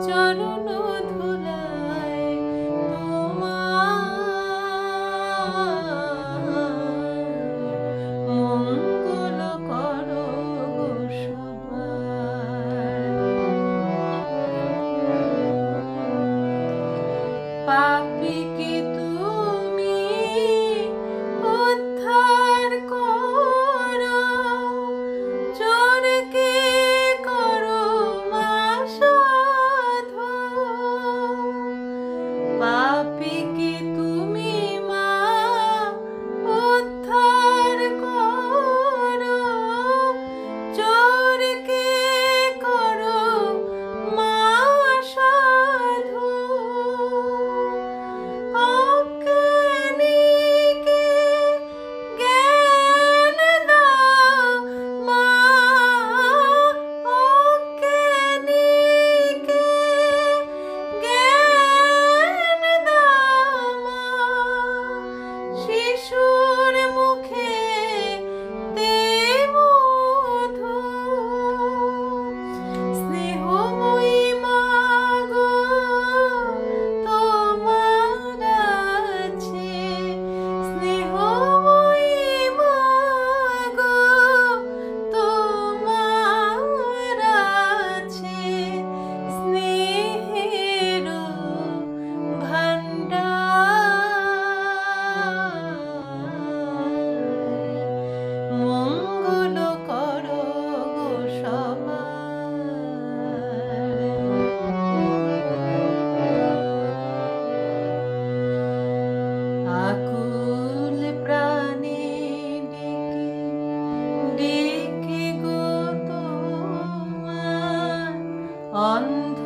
চরণ ধুলায় তোমার মঙ্গল করো গো সবার। পাপীকে তুমি উদ্ধার করো, চোরকে করো মা সাধু। পাপীকে তুমি মা উদ্ধার করো, চোরকে করো মা সাধু। অজ্ঞানীকে জ্ঞান দাও মা, অজ্ঞানীকে জ্ঞান দাও মা। শিশুর মুখে দে মধু, স্নেহময়ী মা গো তোমার আছে, স্নেহময়ী মা গো তোমার আছে স্নেহের ভাণ্ডার। মঙ্গল করো গো সবার। আকুল প্রাণে ডেকে ডেকে গো তোমার অন্ধ